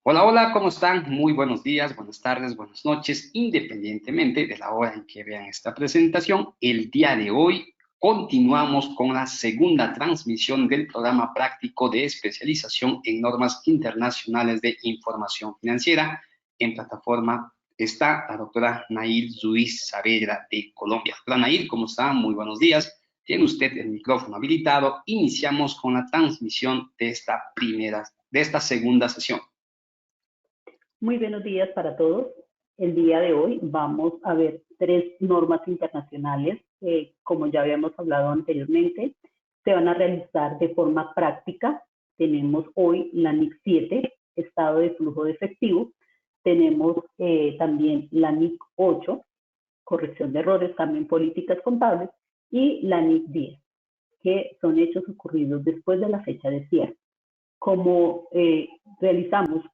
Hola, hola, ¿cómo están? Muy buenos días, buenas tardes, buenas noches, independientemente de la hora en que vean esta presentación. El día de hoy continuamos con la segunda transmisión del programa práctico de especialización en normas internacionales de información financiera. En plataforma está la doctora Nair Ruiz Saavedra de Colombia. Hola Nair, ¿cómo está? Muy buenos días. Tiene usted el micrófono habilitado. Iniciamos con la transmisión de esta segunda sesión. Muy buenos días para todos. El día de hoy vamos a ver tres normas internacionales. Como ya habíamos hablado anteriormente, se van a realizar de forma práctica. Tenemos hoy la NIC 7, estado de flujo de efectivo. Tenemos también la NIC 8, corrección de errores, cambio en políticas contables. Y la NIC 10, que son hechos ocurridos después de la fecha de cierre. Como realizamos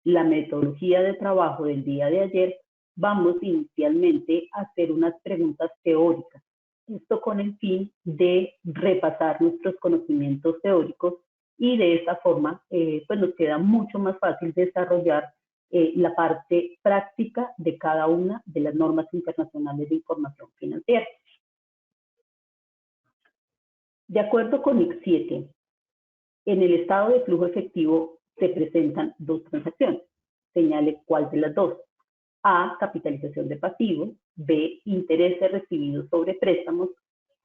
la metodología de trabajo del día de ayer, vamos inicialmente a hacer unas preguntas teóricas. Esto con el fin de repasar nuestros conocimientos teóricos y de esta forma pues nos queda mucho más fácil desarrollar la parte práctica de cada una de las normas internacionales de información financiera. De acuerdo con NIC 7, en el estado de flujo efectivo se presentan dos transacciones. Señale cuál de las dos. A, capitalización de pasivos. B, intereses recibidos sobre préstamos.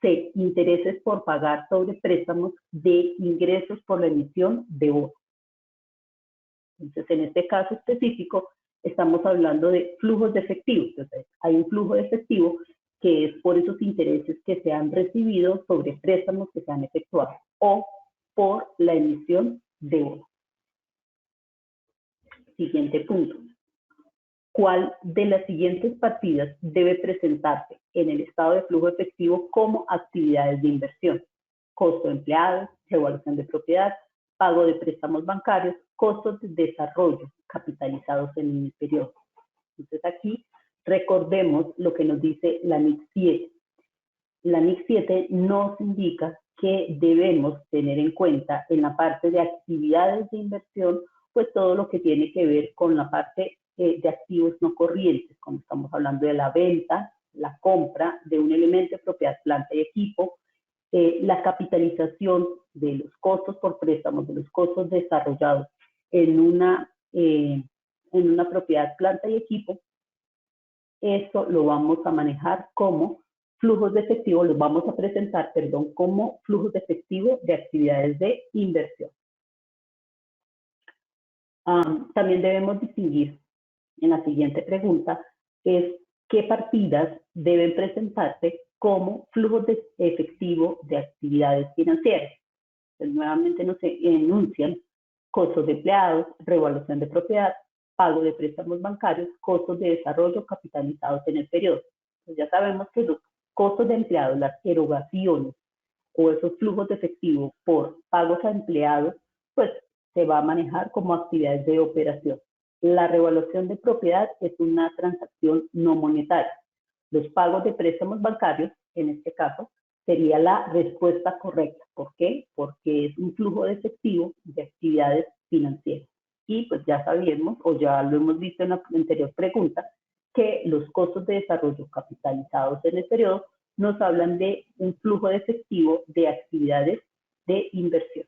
C, intereses por pagar sobre préstamos. D, ingresos por la emisión de bonos. Entonces, en este caso específico, estamos hablando de flujos de efectivo. Entonces, hay un flujo de efectivo que es por esos intereses que se han recibido sobre préstamos que se han efectuado o por la emisión de bonos. Siguiente punto. ¿Cuál de las siguientes partidas debe presentarse en el estado de flujo efectivo como actividades de inversión? Costo de empleados, evaluación de propiedad, pago de préstamos bancarios, costos de desarrollo capitalizados en el periodo. Entonces aquí recordemos lo que nos dice la NIC 7. La NIC 7 nos indica que debemos tener en cuenta en la parte de actividades de inversión, pues todo lo que tiene que ver con la parte de activos no corrientes, cuando estamos hablando de la venta, la compra de un elemento de propiedad, planta y equipo, la capitalización de los costos por préstamos, de los costos desarrollados en una propiedad, planta y equipo. Eso lo vamos a manejar como flujos de efectivo, los vamos a presentar, perdón, como flujos de efectivo de actividades de inversión. También debemos distinguir en la siguiente pregunta es qué partidas deben presentarse como flujos de efectivo de actividades financieras. Entonces, nuevamente nos enuncian costos de empleados, revaluación de propiedad, pago de préstamos bancarios, costos de desarrollo capitalizados en el periodo. Entonces, ya sabemos que los costos de empleados, las erogaciones o esos flujos de efectivo por pagos a empleados, pues se va a manejar como actividades de operación. La revaluación de propiedad es una transacción no monetaria. Los pagos de préstamos bancarios, en este caso, sería la respuesta correcta. ¿Por qué? Porque es un flujo de efectivo de actividades financieras. Y pues ya sabíamos, o ya lo hemos visto en la anterior pregunta, que los costos de desarrollo capitalizados en el periodo nos hablan de un flujo de efectivo de actividades de inversión.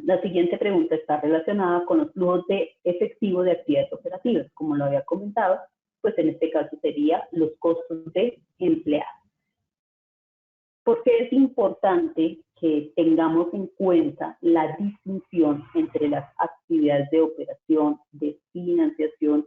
La siguiente pregunta está relacionada con los flujos de efectivo de actividades operativas. Como lo había comentado, pues en este caso sería los costos de empleados. ¿Por qué es importante que tengamos en cuenta la distinción entre las actividades de operación, de financiación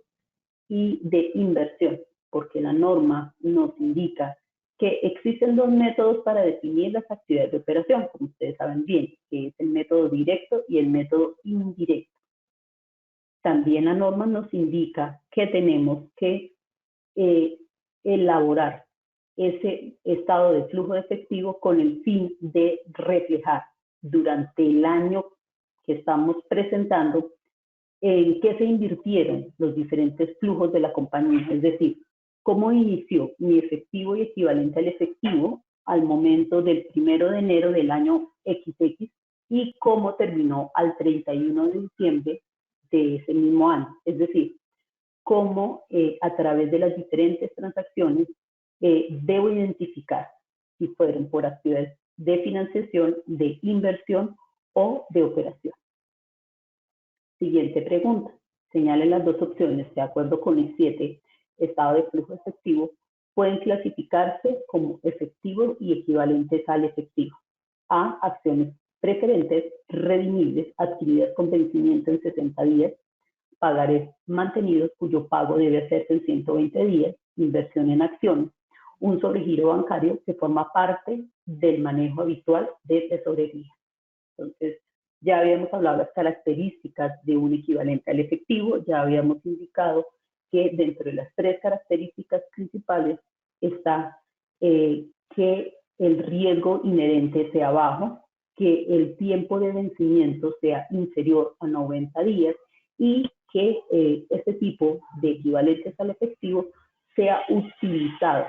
y de inversión? Porque la norma nos indica que existen dos métodos para definir las actividades de operación, como ustedes saben bien, que es el método directo y el método indirecto. También la norma nos indica que tenemos que elaborar ese estado de flujo de efectivo con el fin de reflejar durante el año que estamos presentando en qué se invirtieron los diferentes flujos de la compañía, es decir, cómo inició mi efectivo y equivalente al efectivo al momento del 1 de enero del año XX y cómo terminó al 31 de diciembre de ese mismo año. Es decir, cómo a través de las diferentes transacciones debo identificar si fueron por actividades de financiación, de inversión o de operación. Siguiente pregunta. Señalen las dos opciones. De acuerdo con el 7, estado de flujo efectivo, pueden clasificarse como efectivos y equivalentes al efectivo. A, acciones preferentes, redimibles, adquiridas con vencimiento en 60 días, pagarés mantenidos cuyo pago debe hacerse en 120 días, inversión en acciones, un sobregiro bancario que forma parte del manejo habitual de tesorería. Entonces, ya habíamos hablado de las características de un equivalente al efectivo, ya habíamos indicado que dentro de las tres características principales está que el riesgo inherente sea bajo, que el tiempo de vencimiento sea inferior a 90 días y que este tipo de equivalentes al efectivo sea utilizado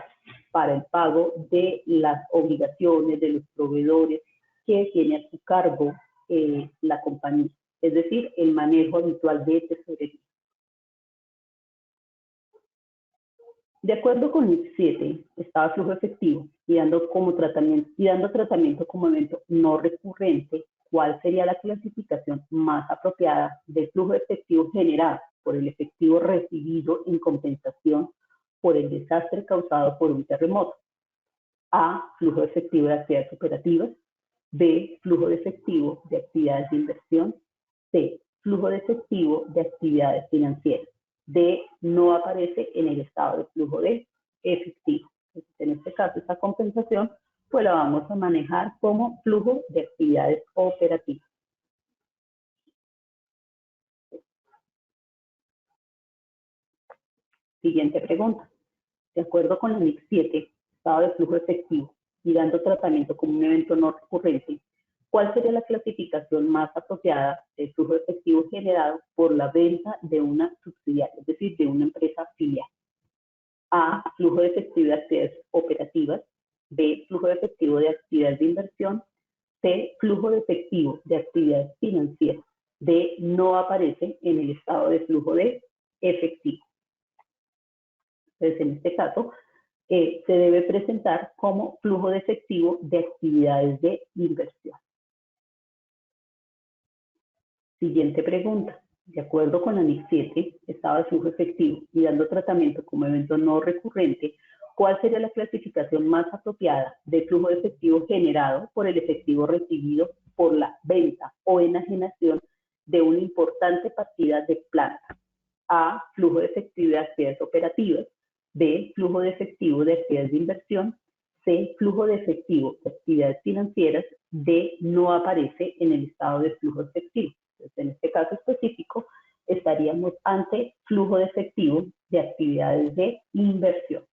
para el pago de las obligaciones de los proveedores que tiene a su cargo la compañía, es decir, el manejo habitual de tesorería. De acuerdo con el 7, estado de flujo efectivo y dando tratamiento como evento no recurrente, ¿cuál sería la clasificación más apropiada del flujo efectivo generado por el efectivo recibido en compensación por el desastre causado por un terremoto? A, flujo efectivo de actividades operativas. B, flujo de efectivo de actividades de inversión. C, flujo de efectivo de actividades financieras. D, no aparece en el estado de flujo de efectivo. Entonces, en este caso, esta compensación pues la vamos a manejar como flujo de actividades operativas. Siguiente pregunta. De acuerdo con la NIC 7, estado de flujo efectivo, y dando tratamiento como un evento no recurrente, ¿cuál sería la clasificación más apropiada del flujo efectivo generado por la venta de una subsidiaria, es decir, de una empresa filial? A, flujo de efectivo de actividades operativas. B, flujo de efectivo de actividades de inversión. C, flujo de efectivo de actividades financieras. D, no aparece en el estado de flujo de efectivo. Entonces, en este caso, se debe presentar como flujo de efectivo de actividades de inversión. Siguiente pregunta. De acuerdo con la NIC 7, estado de flujo efectivo y dando tratamiento como evento no recurrente, ¿cuál sería la clasificación más apropiada de flujo de efectivo generado por el efectivo recibido por la venta o enajenación de una importante partida de planta? A, flujo de efectivo de actividades operativas. B, flujo de efectivo de actividades de inversión. C, flujo de efectivo de actividades financieras. D, no aparece en el estado de flujo efectivo. Entonces, en este caso específico, estaríamos ante flujo de efectivo de actividades de inversión.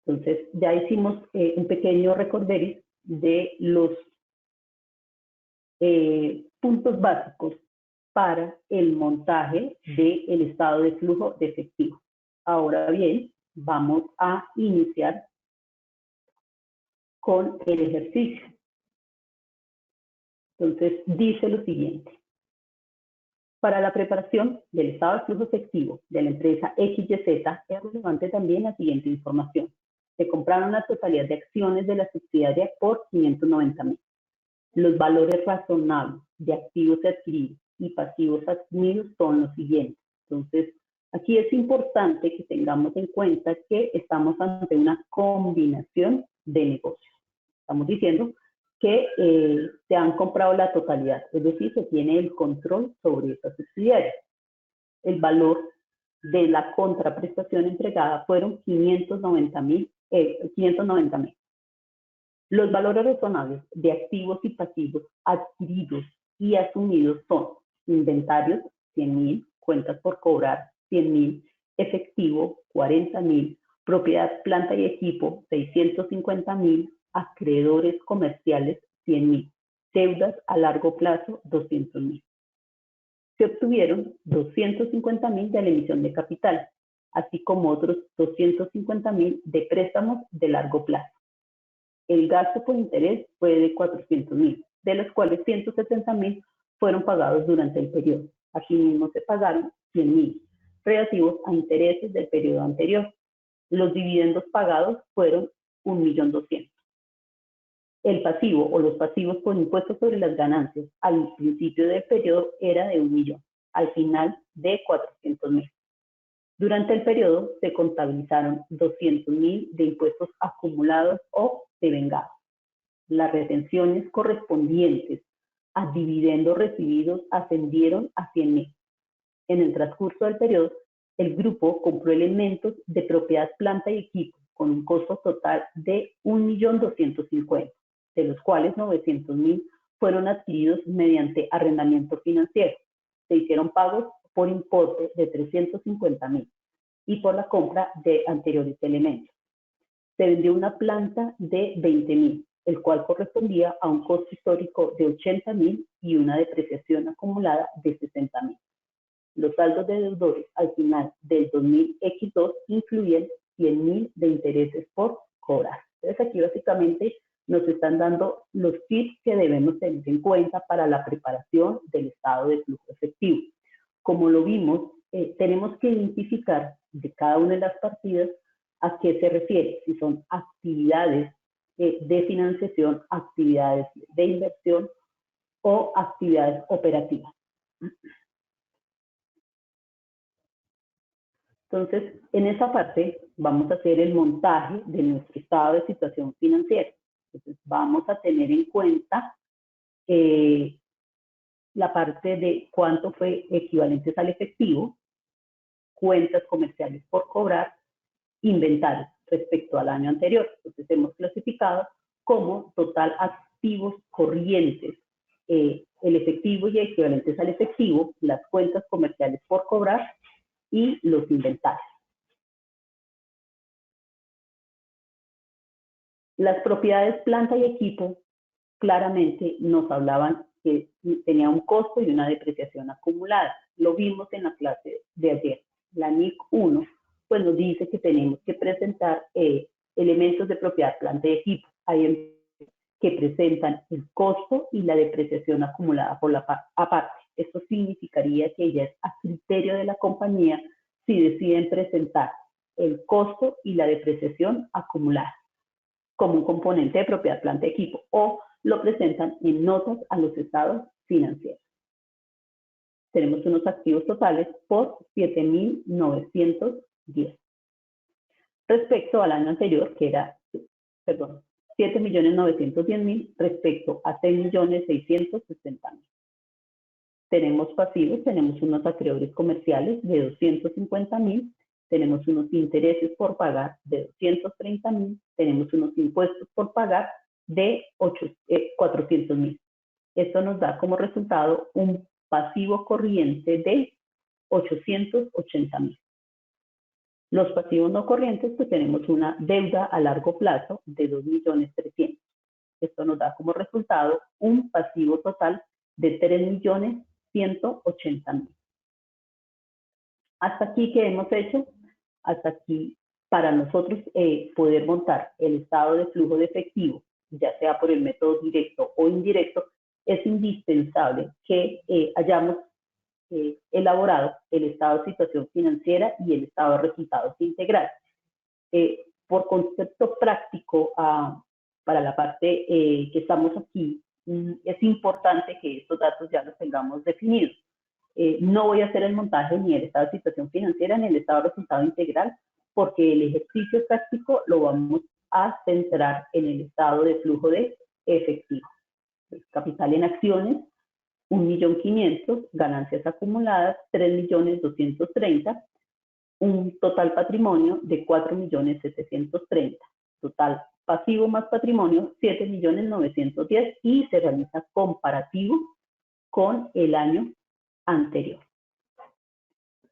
Entonces, ya hicimos un pequeño recorderis de los puntos básicos para el montaje del estado de flujo de efectivo. Ahora bien, vamos a iniciar con el ejercicio. Entonces, dice lo siguiente. Para la preparación del estado de flujo efectivo de la empresa XYZ es relevante también la siguiente información. Se compraron la totalidad de acciones de la subsidiaria por 590.000. Los valores razonables de activos adquiridos y pasivos asumidos son los siguientes. Entonces, aquí es importante que tengamos en cuenta que estamos ante una combinación de negocios. Estamos diciendo que se han comprado la totalidad, es decir, se tiene el control sobre esta subsidiaria. El valor de la contraprestación entregada fueron 590.000. Los valores razonables de activos y pasivos adquiridos y asumidos son inventarios, 100.000, cuentas por cobrar, 100.000, efectivo, 40.000, propiedad, planta y equipo, 650.000, acreedores comerciales, 100.000, deudas a largo plazo, 200.000. Se obtuvieron 250.000 de la emisión de capital, así como otros 250.000 de préstamos de largo plazo. El gasto por interés fue de 400.000, de los cuales 170.000 fueron pagados durante el periodo. Asimismo, se pagaron 100.000 relativos a intereses del periodo anterior. Los dividendos pagados fueron 1.200.000. El pasivo o los pasivos por impuestos sobre las ganancias al principio del periodo era de 1 millón, al final de 400.000. Durante el periodo se contabilizaron 200.000 de impuestos acumulados o devengados. Las retenciones correspondientes a dividendos recibidos ascendieron a 100.000. En el transcurso del periodo, el grupo compró elementos de propiedad, planta y equipo con un costo total de 1.250.000, de los cuales 900.000 fueron adquiridos mediante arrendamiento financiero. Se hicieron pagos por importe de 350.000 y por la compra de anteriores elementos. Se vendió una planta de 20.000, el cual correspondía a un costo histórico de 80.000 y una depreciación acumulada de 60.000. Los saldos de deudores al final del 2000X2 incluyen 100.000 de intereses por cobrar. Entonces aquí básicamente nos están dando los tips que debemos tener en cuenta para la preparación del estado de flujo efectivo. Como lo vimos, tenemos que identificar de cada una de las partidas a qué se refiere, si son actividades de financiación, actividades de inversión o actividades operativas. Entonces, en esa parte vamos a hacer el montaje de nuestro estado de situación financiera. Entonces, vamos a tener en cuenta la parte de cuánto fue equivalentes al efectivo, cuentas comerciales por cobrar, inventario respecto al año anterior. Entonces, hemos clasificado como total activos corrientes, el efectivo y equivalentes al efectivo, las cuentas comerciales por cobrar y los inventarios. Las propiedades planta y equipo claramente nos hablaban que tenía un costo y una depreciación acumulada. Lo vimos en la clase de ayer. La NIC 1 pues nos dice que tenemos que presentar elementos de propiedad planta y equipo. Hay que presentan el costo y la depreciación acumulada por la aparte. Esto significaría que ya es a criterio de la compañía si deciden presentar el costo y la depreciación acumulada como un componente de propiedad, planta y equipo, o lo presentan en notas a los estados financieros. Tenemos unos activos totales por 7.910. Respecto al año anterior, que era, 7.910.000 respecto a 6.660.000. Tenemos pasivos, tenemos unos acreedores comerciales de 250.000, tenemos unos intereses por pagar de 230.000, tenemos unos impuestos por pagar de 400.000. Esto nos da como resultado un pasivo corriente de 880.000. Los pasivos no corrientes, pues tenemos una deuda a largo plazo de 2.300.000. Esto nos da como resultado un pasivo total de 3.180.000. Hasta aquí, ¿qué hemos hecho? Hasta aquí, para nosotros poder montar el estado de flujo de efectivo, ya sea por el método directo o indirecto, es indispensable que hayamos elaborado el estado de situación financiera y el estado de resultados integrales. Por concepto práctico, para la parte que estamos aquí, es importante que estos datos ya los tengamos definidos. No voy a hacer el montaje ni el estado de situación financiera ni el estado de resultado integral, porque el ejercicio práctico lo vamos a centrar en el estado de flujo de efectivo. Capital en acciones, 1.500.000, ganancias acumuladas, 3.230.000, un total patrimonio de 4.730.000, total pasivo más patrimonio, 7.910.000, y se realiza comparativo con el año anterior.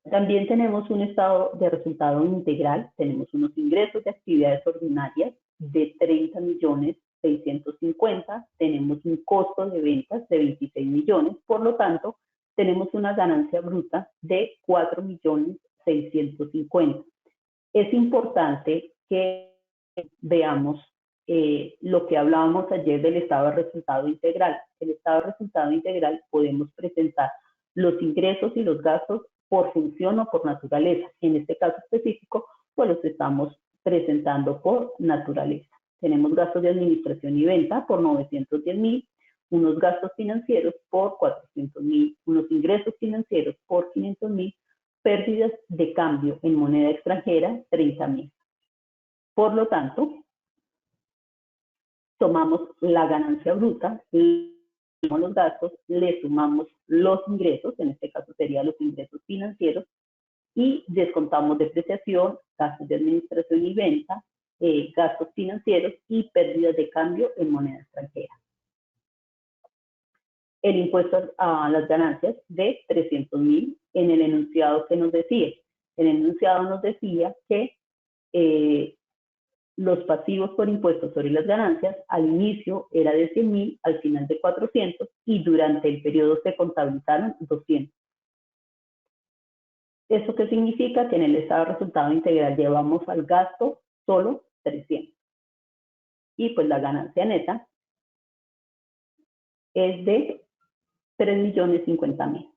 También tenemos un estado de resultado integral, tenemos unos ingresos de actividades ordinarias de 30.650.000, tenemos un costo de ventas de 26 millones, por lo tanto, tenemos una ganancia bruta de 4.650.000. Es importante que veamos lo que hablábamos ayer del estado de resultado integral. El estado de resultado integral podemos presentar los ingresos y los gastos por función o por naturaleza. En este caso específico, pues los estamos presentando por naturaleza. Tenemos gastos de administración y venta por 910.000, unos gastos financieros por 400.000, unos ingresos financieros por 500.000, pérdidas de cambio en moneda extranjera 30.000. Por lo tanto, tomamos la ganancia bruta, los gastos, le sumamos los ingresos, en este caso serían los ingresos financieros, y descontamos depreciación, gastos de administración y venta, gastos financieros y pérdidas de cambio en moneda extranjera. El impuesto a las ganancias de 300.000 en el enunciado que nos decía. El enunciado nos decía que los pasivos por impuestos sobre las ganancias al inicio era de 100.000, al final de 400 y durante el periodo se contabilizaron 200. ¿Eso qué significa? Que en el estado de resultado integral llevamos al gasto solo 300. Y pues la ganancia neta es de 3.050.000.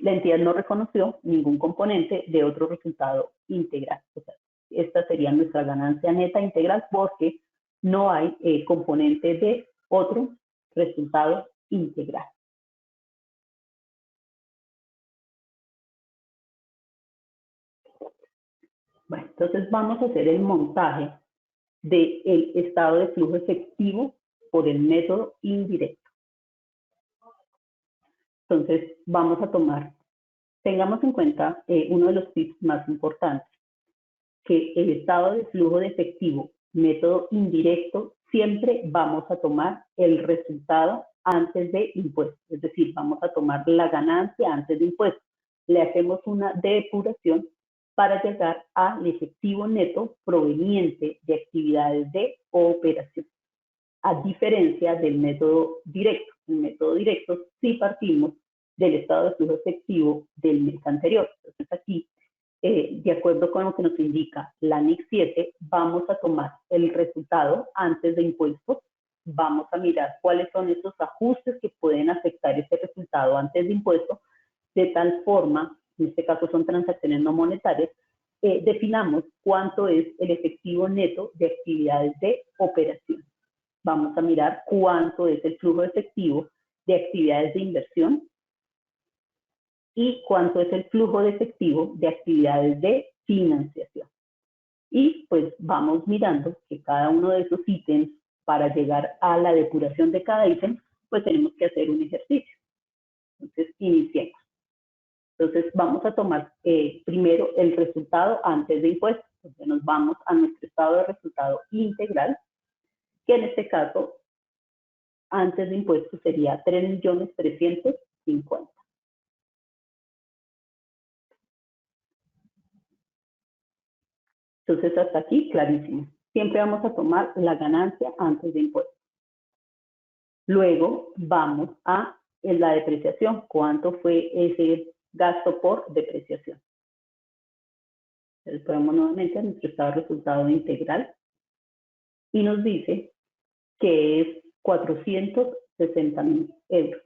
La entidad no reconoció ningún componente de otro resultado integral. O sea, esta sería nuestra ganancia neta integral porque no hay componente de otro resultado integral. Bueno, entonces vamos a hacer el montaje del estado de flujo efectivo por el método indirecto. Entonces vamos a tomar, tengamos en cuenta uno de los tips más importantes, que el estado de flujo de efectivo, método indirecto, siempre vamos a tomar el resultado antes de impuestos, es decir, vamos a tomar la ganancia antes de impuestos. Le hacemos una depuración para llegar al efectivo neto proveniente de actividades de operación, a diferencia del método directo. El método directo sí partimos del estado de flujo efectivo del mes anterior. Entonces aquí, de acuerdo con lo que nos indica la NIC 7, vamos a tomar el resultado antes de impuestos, vamos a mirar cuáles son esos ajustes que pueden afectar ese resultado antes de impuestos, de tal forma, en este caso son transacciones no monetarias, definamos cuánto es el efectivo neto de actividades de operación. Vamos a mirar cuánto es el flujo efectivo de actividades de inversión y cuánto es el flujo de efectivo de actividades de financiación. Y pues vamos mirando que cada uno de esos ítems, para llegar a la depuración de cada ítem, pues tenemos que hacer un ejercicio. Entonces, iniciemos. Entonces, vamos a tomar primero el resultado antes de impuestos. Entonces, nos vamos a nuestro estado de resultado integral, que en este caso, antes de impuestos sería 3.350.000. Entonces, hasta aquí, clarísimo. Siempre vamos a tomar la ganancia antes de impuestos. Luego, vamos a la depreciación. ¿Cuánto fue ese gasto por depreciación? Entonces, ponemos nuevamente a nuestro estado de resultado integral y nos dice que es 460.000 euros.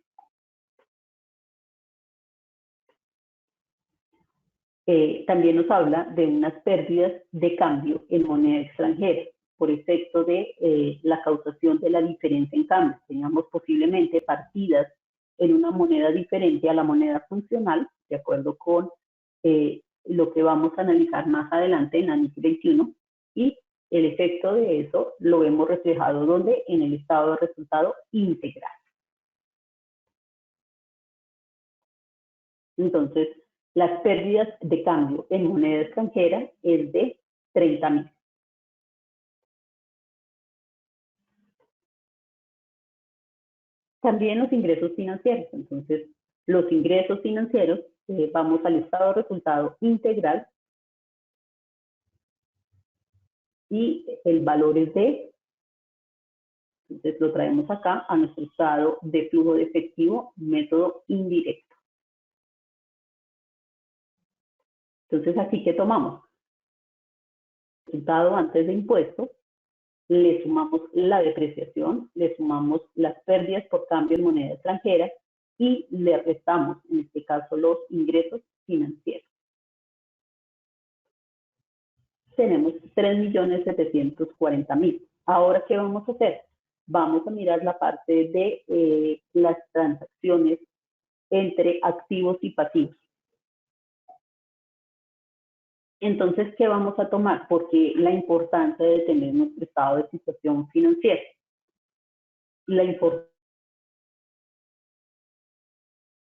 También nos habla de unas pérdidas de cambio en moneda extranjera por efecto de la causación de la diferencia en cambio. Teníamos posiblemente partidas en una moneda diferente a la moneda funcional, de acuerdo con lo que vamos a analizar más adelante en la NIC 21, y el efecto de eso lo vemos reflejado ¿dónde? En el estado de resultado integral. Entonces, las pérdidas de cambio en moneda extranjera es de 30.000. También los ingresos financieros. Entonces, los ingresos financieros, vamos al estado de resultado integral y el valor es de, entonces lo traemos acá a nuestro estado de flujo de efectivo, método indirecto. Entonces, aquí, ¿qué tomamos? Resultado antes de impuestos le sumamos la depreciación, le sumamos las pérdidas por cambio en moneda extranjera y le restamos, en este caso, los ingresos financieros. Tenemos 3.740.000. Ahora, ¿qué vamos a hacer? Vamos a mirar la parte de las transacciones entre activos y pasivos. Entonces, ¿qué vamos a tomar? Porque la importancia de tener nuestro estado de situación financiera. La importancia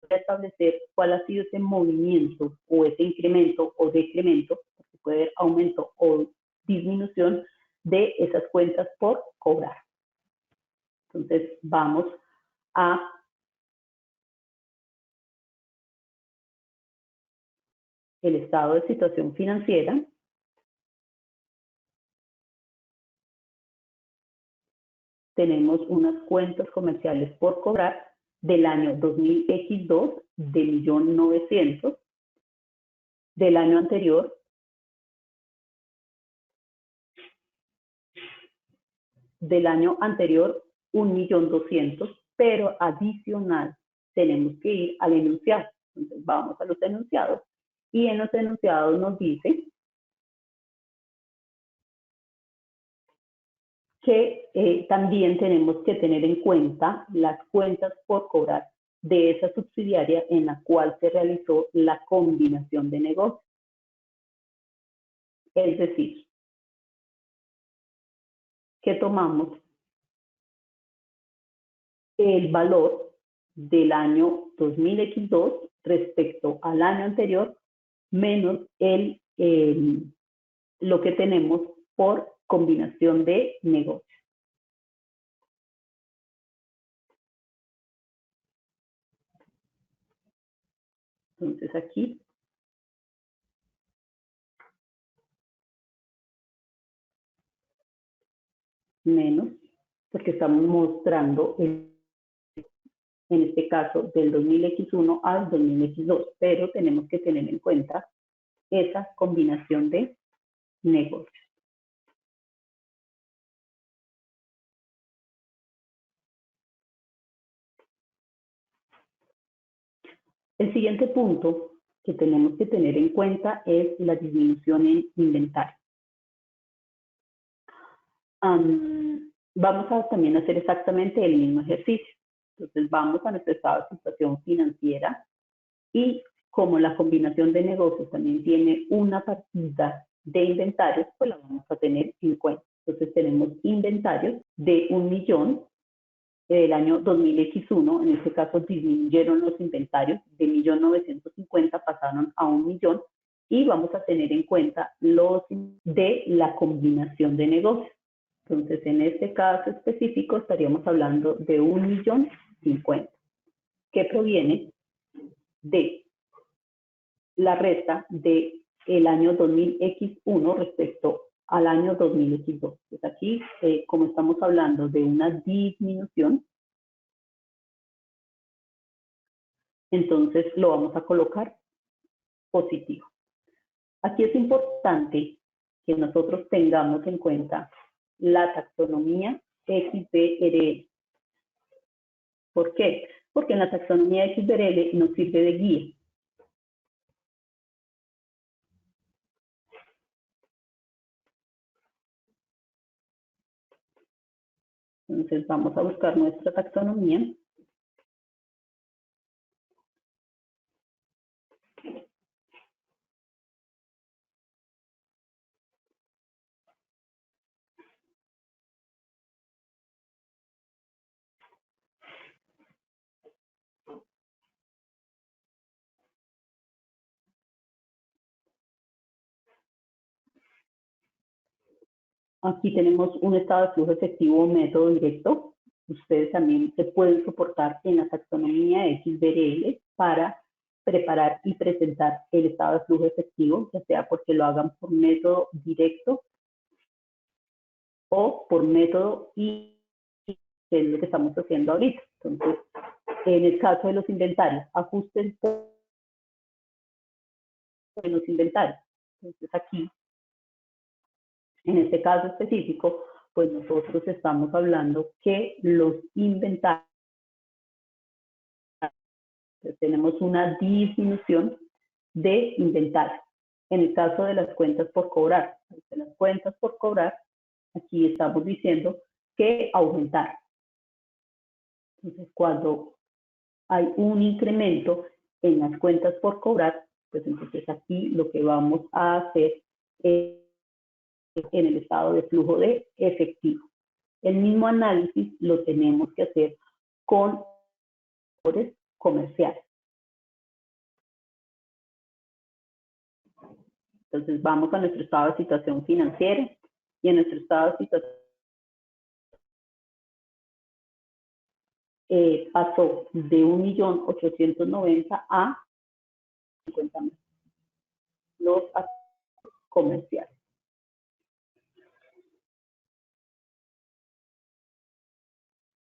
de establecer cuál ha sido ese movimiento o ese incremento o decremento, porque puede haber aumento o disminución de esas cuentas por cobrar. Entonces, vamos a el estado de situación financiera. Tenemos unas cuentas comerciales por cobrar del año 2000X2 de 1.900.000, del año anterior del año anterior 1.200.000, pero adicional tenemos que ir al enunciado. Entonces vamos a los enunciados y en los enunciados nos dice que también tenemos que tener en cuenta las cuentas por cobrar de esa subsidiaria en la cual se realizó la combinación de negocios. Es decir, que tomamos el valor del año 2000X2 respecto al año anterior menos lo que tenemos por combinación de negocios. Entonces aquí menos, porque estamos mostrando en este caso del 2000X1 al 2000X2, pero tenemos que tener en cuenta esa combinación de negocios. El siguiente punto que tenemos que tener en cuenta es la disminución en inventario. Vamos a también hacer exactamente el mismo ejercicio. Entonces vamos a nuestro estado de situación financiera y como la combinación de negocios también tiene una partida de inventarios, pues la vamos a tener en cuenta. Entonces tenemos inventarios de 1.000.000 del año 2000X1, en este caso disminuyeron los inventarios de 1.950.000, pasaron a 1.000.000 y vamos a tener en cuenta los de la combinación de negocios. Entonces, en este caso específico estaríamos hablando de 1.050.000, que proviene de la resta del año 2000X1 respecto al año 2000X2. Pues aquí, como estamos hablando de una disminución, entonces lo vamos a colocar positivo. Aquí es importante que nosotros tengamos en cuenta la taxonomía XBRL. ¿Por qué? Porque en la taxonomía XBRL nos sirve de guía. Entonces vamos a buscar nuestra taxonomía. Aquí tenemos un estado de flujo efectivo método directo. Ustedes también se pueden soportar en la taxonomía XBRL para preparar y presentar el estado de flujo efectivo, ya sea porque lo hagan por método directo o por método y que es lo que estamos haciendo ahorita. Entonces, en el caso de los inventarios, ajusten en los inventarios. Entonces aquí, en este caso específico, pues nosotros estamos hablando que los inventarios, tenemos una disminución de inventario. En el caso de las cuentas por cobrar, aquí estamos diciendo que aumentaron. Entonces, cuando hay un incremento en las cuentas por cobrar, pues entonces aquí lo que vamos a hacer es en el estado de flujo de efectivo. El mismo análisis lo tenemos que hacer con valores comerciales. Entonces vamos a nuestro estado de situación financiera y en nuestro estado de situación pasó de 1.890.000 a 50.000 los activos comerciales.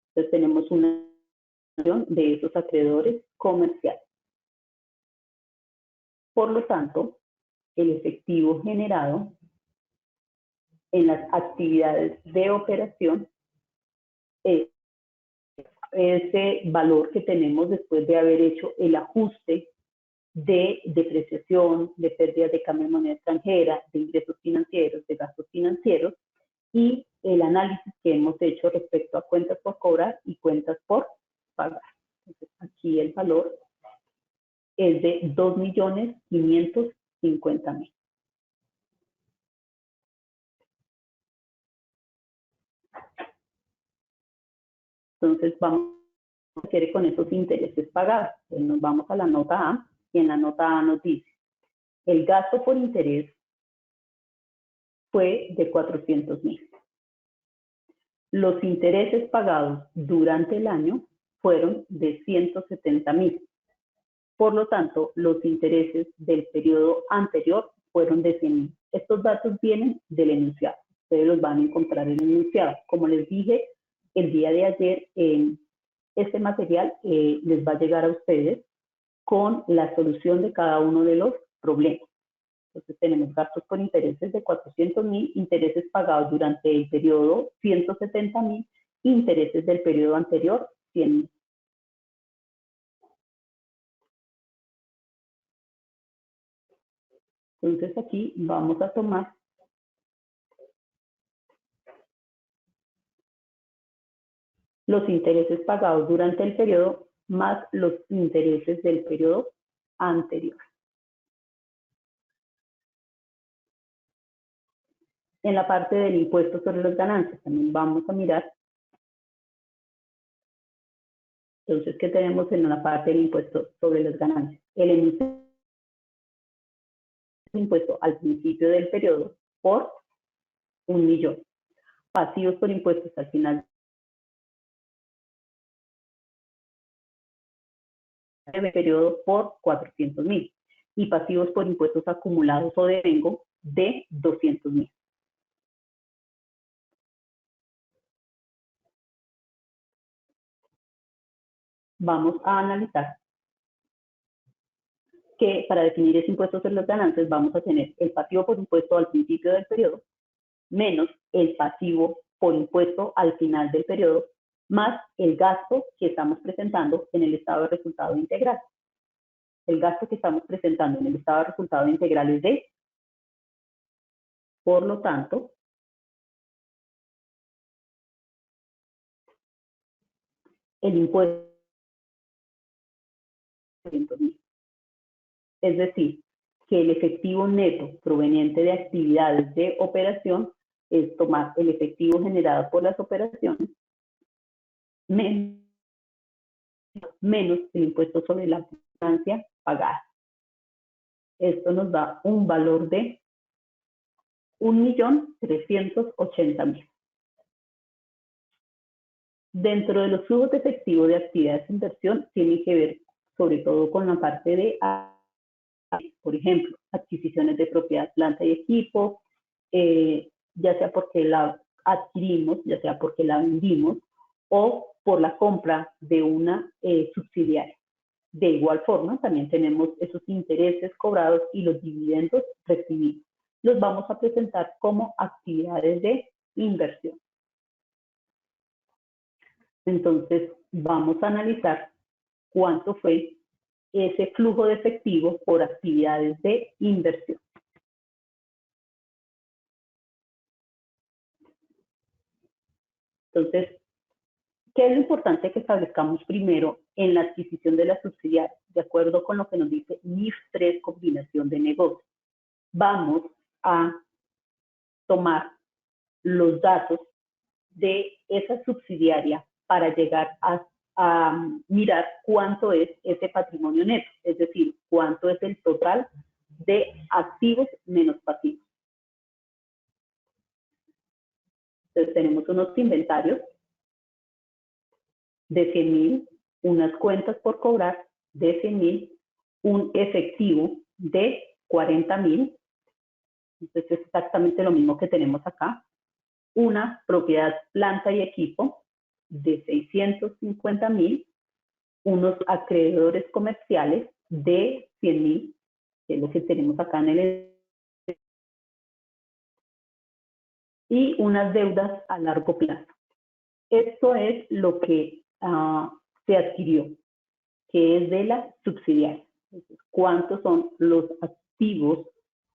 Entonces tenemos una de esos acreedores comerciales. Por lo tanto, el efectivo generado en las actividades de operación es ese valor que tenemos después de haber hecho el ajuste de depreciación, de pérdidas de cambio de moneda extranjera, de ingresos financieros, de gastos financieros, y el análisis que hemos hecho respecto a cuentas por cobrar y cuentas por pagar. Entonces, aquí el valor es de 2.550.000. Entonces, vamos a hacer con esos intereses pagados. Entonces, nos vamos a la nota A y en la nota A nos dice, el gasto por interés fue de 400.000. Los intereses pagados durante el año fueron de 170.000. Por lo tanto, los intereses del periodo anterior fueron de 100.000. Estos datos vienen del enunciado. Ustedes los van a encontrar en el enunciado. Como les dije el día de ayer, este material les va a llegar a ustedes con la solución de cada uno de los problemas. Entonces tenemos gastos por intereses de 400.000, intereses pagados durante el periodo 170.000, intereses del periodo anterior 100.000. Entonces aquí vamos a tomar los intereses pagados durante el periodo más los intereses del periodo anterior. En la parte del impuesto sobre las ganancias también vamos a mirar. Entonces, ¿qué tenemos en la parte del impuesto sobre las ganancias? El impuesto al principio del periodo por 1.000.000. Pasivos por impuestos al final del periodo por 400.000 y pasivos por impuestos acumulados o devengo de 200.000. Vamos a analizar que para definir ese impuesto sobre las ganancias vamos a tener el pasivo por impuesto al principio del periodo menos el pasivo por impuesto al final del periodo más el gasto que estamos presentando en el estado de resultado integral. El gasto que estamos presentando en el estado de resultado integral es de, por lo tanto, el impuesto de 200.000. Es decir, que el efectivo neto proveniente de actividades de operación es tomar el efectivo generado por las operaciones menos el impuesto sobre la ganancia pagada. Esto nos da un valor de 1.380.000. Dentro de los flujos de efectivo de actividades de inversión tienen que ver sobre todo con la parte de, por ejemplo, adquisiciones de propiedad, planta y equipo, ya sea porque la adquirimos, ya sea porque la vendimos o por la compra de una subsidiaria. De igual forma, también tenemos esos intereses cobrados y los dividendos recibidos. Los vamos a presentar como actividades de inversión. Entonces, vamos a analizar cuánto fue ese flujo de efectivo por actividades de inversión. Entonces, ¿qué es lo importante que establezcamos primero en la adquisición de la subsidiaria? De acuerdo con lo que nos dice NIF 3, combinación de negocios. Vamos a tomar los datos de esa subsidiaria para llegar a mirar cuánto es ese patrimonio neto, es decir, cuánto es el total de activos menos pasivos. Entonces tenemos unos inventarios de 100.000, unas cuentas por cobrar de 100.000, un efectivo de 40.000, entonces es exactamente lo mismo que tenemos acá, una propiedad, planta y equipo de 650.000, unos acreedores comerciales de 100.000, que es lo que tenemos acá en el, y unas deudas a largo plazo. Esto es lo que se adquirió, que es de la subsidiaria. ¿Cuántos son los activos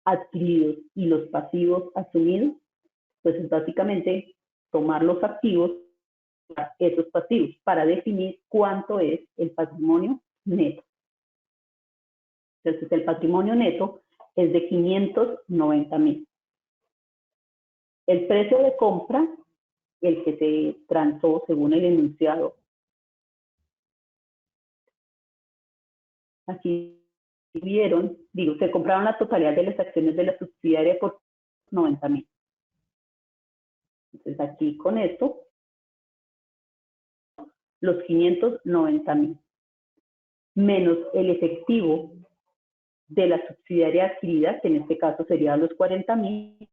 adquiridos y los pasivos asumidos? Pues es básicamente tomar los activos, esos pasivos, para definir cuánto es el patrimonio neto. Entonces, el patrimonio neto es de 590.000. El precio de compra, el que se transó según el enunciado, aquí vieron, se compraron la totalidad de las acciones de la subsidiaria por 90.000. Entonces, aquí con esto, los 590.000, menos el efectivo de la subsidiaria adquirida, que en este caso serían los 40.000,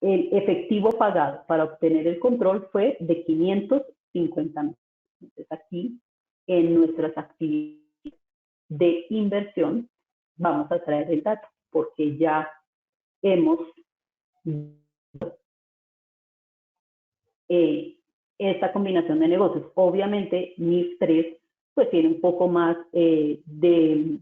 el efectivo pagado para obtener el control fue de 550.000. Entonces aquí, en nuestras actividades de inversión, vamos a traer el dato, porque ya hemos esta combinación de negocios. Obviamente, NIF 3 pues tiene un poco más de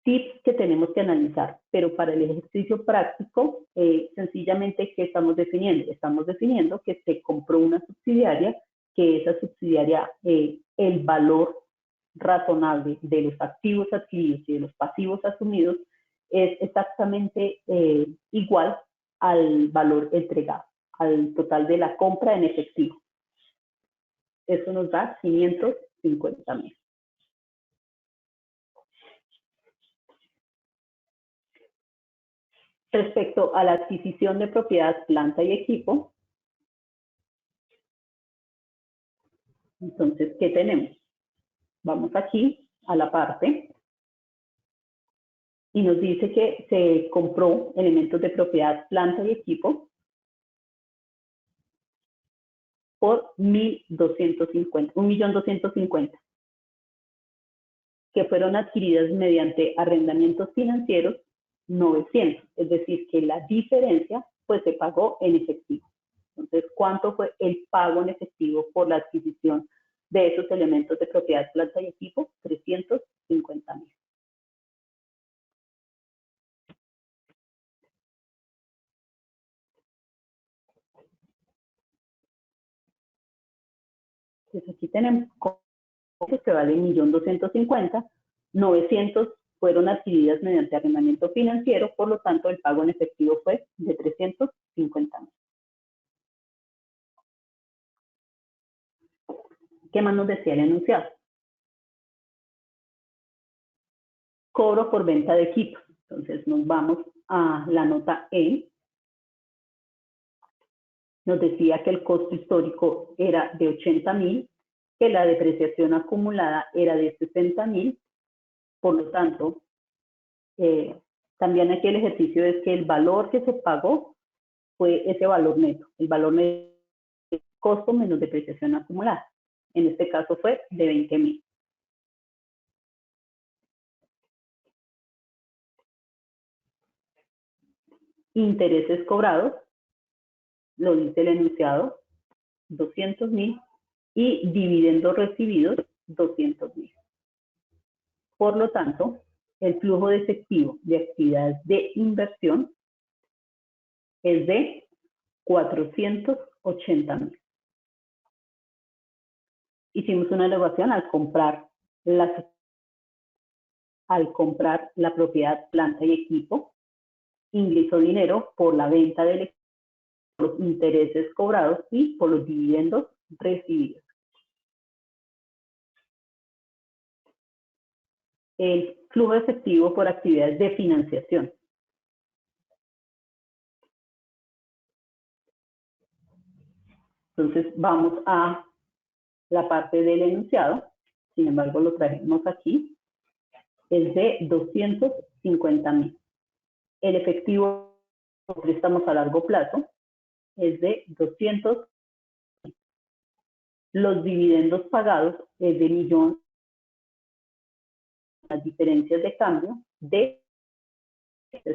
tips que tenemos que analizar, pero para el ejercicio práctico, sencillamente, ¿qué estamos definiendo? Estamos definiendo que se compró una subsidiaria, que esa subsidiaria, el valor razonable de los activos adquiridos y de los pasivos asumidos es exactamente igual al valor entregado, al total de la compra en efectivo. Eso nos da 550.000. Respecto a la adquisición de propiedad, planta y equipo, entonces, ¿qué tenemos? Vamos aquí a la parte y nos dice que se compró elementos de propiedad, planta y equipo por 1.250.000, que fueron adquiridas mediante arrendamientos financieros 900, es decir, que la diferencia pues se pagó en efectivo. Entonces, ¿cuánto fue el pago en efectivo por la adquisición de esos elementos de propiedad, planta y equipo? 350.000. Entonces, aquí tenemos que vale 1.250.000, 900 fueron adquiridas mediante arrendamiento financiero, por lo tanto, el pago en efectivo fue de 350.000. ¿Qué más nos decía el enunciado? Cobro por venta de equipos. Entonces nos vamos a la nota E. Nos decía que el costo histórico era de 80.000, que la depreciación acumulada era de 60.000. Por lo tanto, también aquí el ejercicio es que el valor que se pagó fue ese valor neto. El valor neto es costo menos depreciación acumulada. En este caso fue de 20.000. Intereses cobrados lo dice el enunciado, 200.000, y dividendos recibidos, 200.000. Por lo tanto, el flujo de efectivo de actividades de inversión es de 480.000. Hicimos una evaluación al comprar la propiedad, planta y equipo, ingresó dinero por la venta del equipo, por los intereses cobrados y por los dividendos recibidos. El flujo efectivo por actividades de financiación. Entonces vamos a la parte del enunciado, sin embargo lo trajimos aquí, es de 250.000. El efectivo por préstamos a largo plazo es de 200. Los dividendos pagados es de 1.000.000. Las diferencias de cambio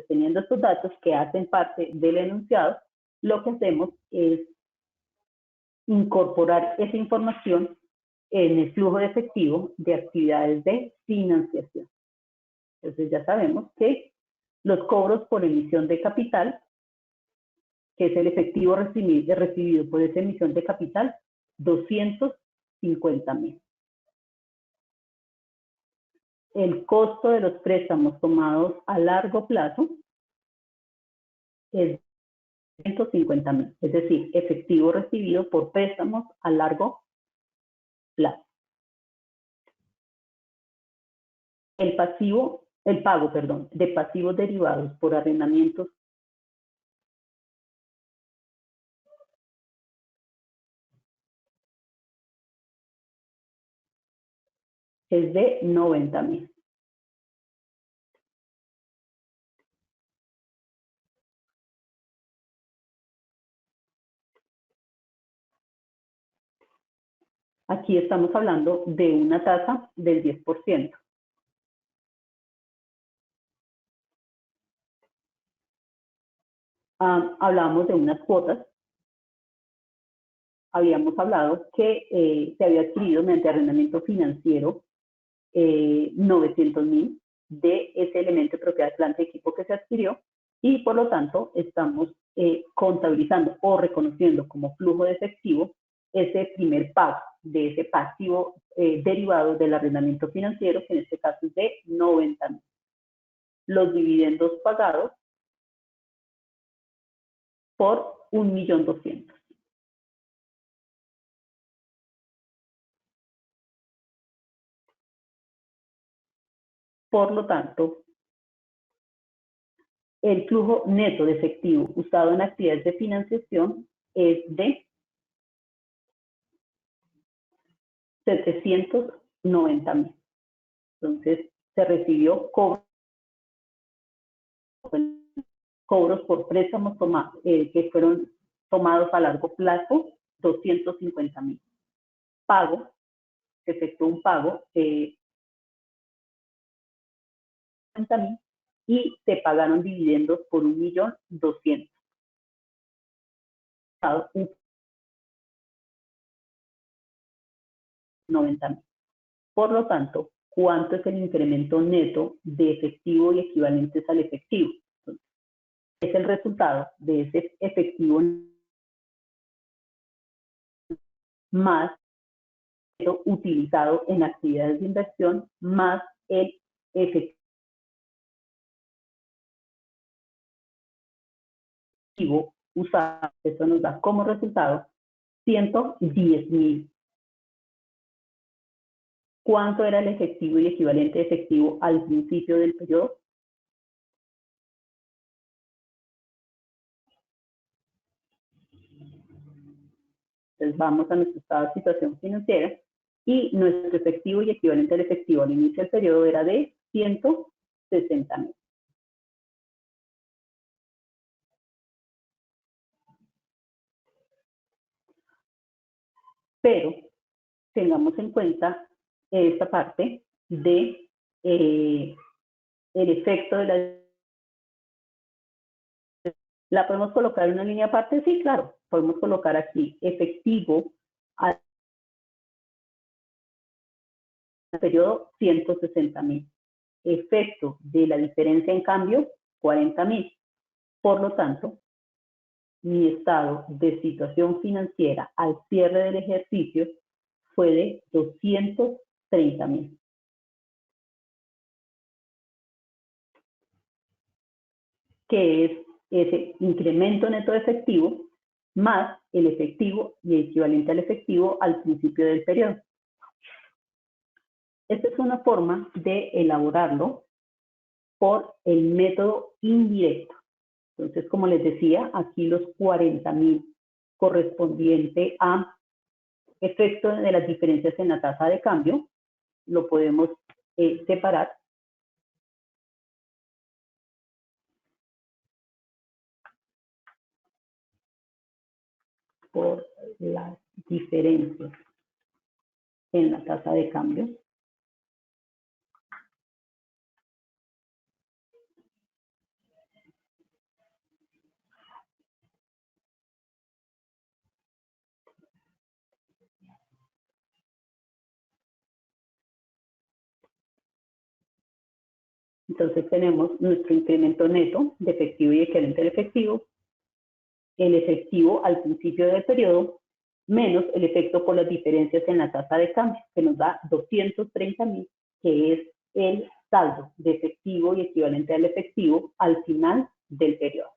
teniendo estos datos que hacen parte del enunciado, lo que hacemos es incorporar esa información en el flujo de efectivo de actividades de financiación. Entonces ya sabemos que los cobros por emisión de capital, que es el efectivo recibido por esa emisión de capital, 250.000. El costo de los préstamos tomados a largo plazo es 150.000, es decir, efectivo recibido por préstamos a largo plazo. El pago, de pasivos derivados por arrendamientos es de 90.000. Aquí estamos hablando de una tasa del 10%. Hablábamos de unas cuotas. Habíamos hablado que se había adquirido mediante arrendamiento financiero 900.000 de ese elemento de propiedad, planta y equipo que se adquirió, y por lo tanto estamos contabilizando o reconociendo como flujo de efectivo ese primer pago de ese pasivo derivado del arrendamiento financiero, que en este caso es de 90.000. Los dividendos pagados por 1.200.000. Por lo tanto, el flujo neto de efectivo usado en actividades de financiación es de 790.000. Entonces, se recibió cobros por préstamos que fueron tomados a largo plazo, 250.000. Pago, se efectuó un pago, 50.000, y se pagaron dividendos por 1.200.000. 90.000. Por lo tanto, ¿cuánto es el incremento neto de efectivo y equivalentes al efectivo? Entonces, es el resultado de ese efectivo más utilizado en actividades de inversión más el efectivo usado. Esto nos da como resultado 110.000. ¿Cuánto era el efectivo y equivalente de efectivo al principio del periodo? Entonces vamos a nuestro estado de situación financiera y nuestro efectivo y equivalente al efectivo al inicio del periodo era de 160.000. Pero tengamos en cuenta esta parte de el efecto de la ¿La podemos colocar en una línea aparte? Sí, claro. Podemos colocar aquí efectivo al periodo 160.000. Efecto de la diferencia en cambio, 40.000. Por lo tanto, mi estado de situación financiera al cierre del ejercicio fue de 230.000. Que es ese incremento neto de efectivo más el efectivo y equivalente al efectivo al principio del periodo. Esta es una forma de elaborarlo por el método indirecto. Entonces, como les decía, aquí los 40.000 correspondiente a efecto de las diferencias en la tasa de cambio, lo podemos separar por las diferencias en la tasa de cambio. Entonces tenemos nuestro incremento neto de efectivo y equivalente al efectivo, el efectivo al principio del periodo, menos el efecto por las diferencias en la tasa de cambio, que nos da 230.000, que es el saldo de efectivo y equivalente al efectivo al final del periodo.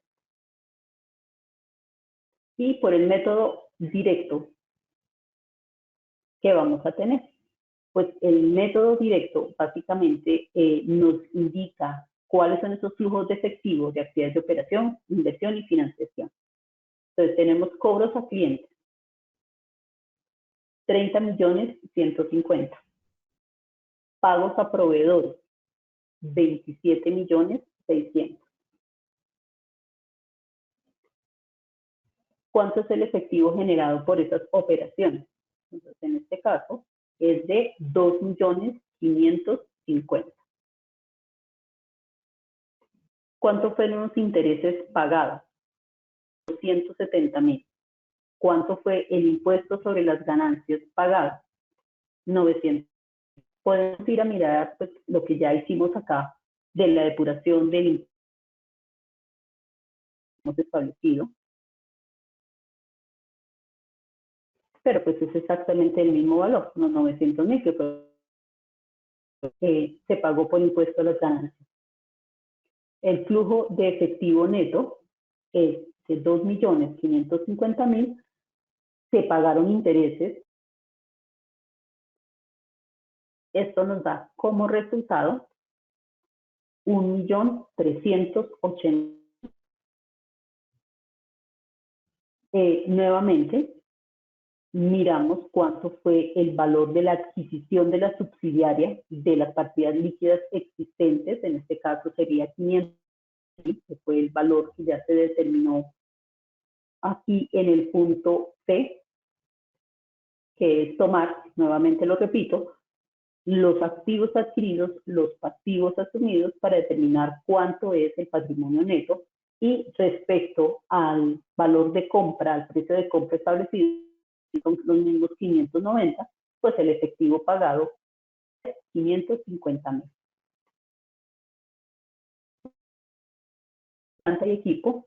Y por el método directo, ¿qué vamos a tener? Pues el método directo básicamente nos indica cuáles son esos flujos de efectivo de actividades de operación, inversión y financiación. Entonces tenemos cobros a clientes, 30.150.000. Pagos a proveedores, 27.600.000. ¿Cuánto es el efectivo generado por esas operaciones? Entonces, en este caso, es de 2.550.000. ¿Cuántos fueron los intereses pagados? 270.000. ¿Cuánto fue el impuesto sobre las ganancias pagadas? 900. Podemos ir a mirar pues, lo que ya hicimos acá de la depuración del impuesto que hemos establecido. Pero pues es exactamente el mismo valor, unos 900.000 que se pagó por impuesto a las ganancias. El flujo de efectivo neto es de 2.550.000, se pagaron intereses. Esto nos da como resultado 1.380.000. Nuevamente, miramos cuánto fue el valor de la adquisición de la subsidiaria de las partidas líquidas existentes, en este caso sería 500, que fue el valor que ya se determinó aquí en el punto C, que es tomar, nuevamente lo repito, los activos adquiridos, los pasivos asumidos para determinar cuánto es el patrimonio neto y respecto al valor de compra, al precio de compra establecido, son los mismos 590, pues el efectivo pagado es 550.000. Planta y equipo,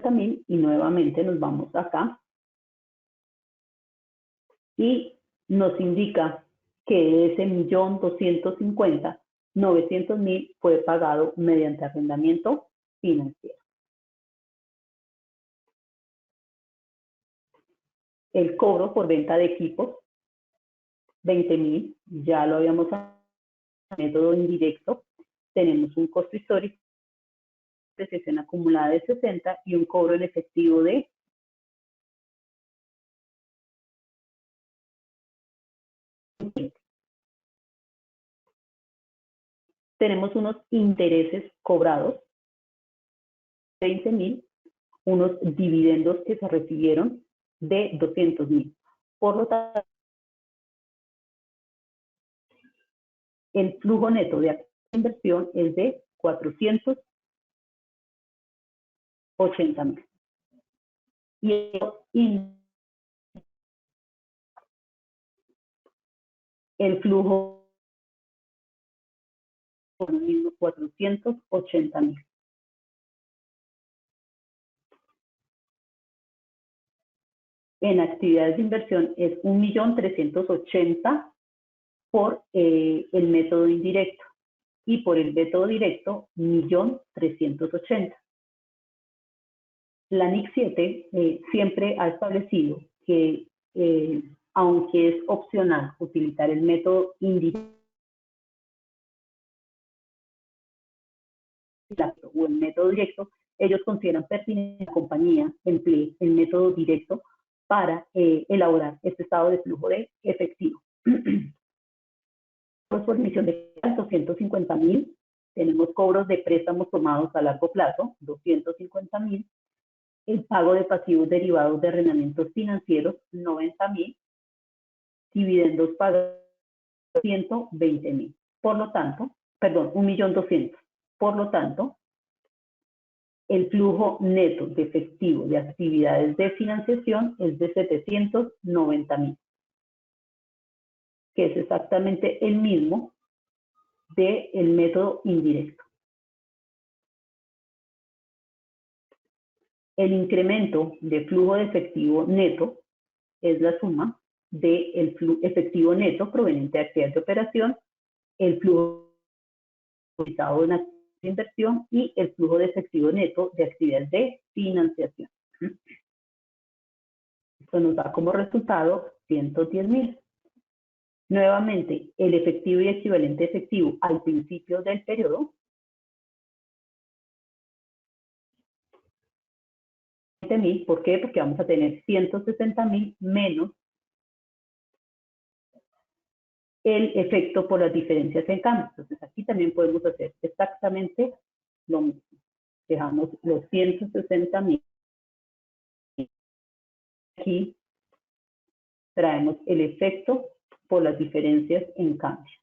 también, y nuevamente nos vamos acá y nos indica que ese 1.250.900.000 fue pagado mediante arrendamiento financiero. El cobro por venta de equipos, 20.000, ya lo habíamos hecho, método indirecto. Tenemos un costo histórico, depreciación acumulada de 60 y un cobro en efectivo de 20. Tenemos unos intereses cobrados, 20.000, unos dividendos que se recibieron de 200.000. Por lo tanto, el flujo neto de inversión es de 400 80.000. Y el flujo 480.000. En actividades de inversión es 1.380.000 por el método indirecto, y por el método directo 1.380.000. La NIC 7 siempre ha establecido que, aunque es opcional utilizar el método indirecto o el método directo, ellos consideran pertinente que la compañía emplee el método directo para elaborar este estado de flujo de efectivo. Por emisión de 250.000, tenemos cobros de préstamos tomados a largo plazo, 250.000, el pago de pasivos derivados de arrendamientos financieros, 90.000, dividendos pagados, 120.000. Por lo tanto, perdón, 1.200.000. Por lo tanto, el flujo neto de efectivo de actividades de financiación es de 790.000, que es exactamente el mismo del método indirecto. El incremento de flujo de efectivo neto es la suma del efectivo neto proveniente de actividades de operación, el flujo utilizado en actividades de inversión y el flujo de efectivo neto de actividades de financiación. Esto nos da como resultado 110.000. Nuevamente, el efectivo y equivalente efectivo al principio del periodo. ¿Por qué? Porque vamos a tener 160.000 menos el efecto por las diferencias en cambio. Entonces aquí también podemos hacer exactamente lo mismo. Dejamos los 160.000. Aquí traemos el efecto por las diferencias en cambio.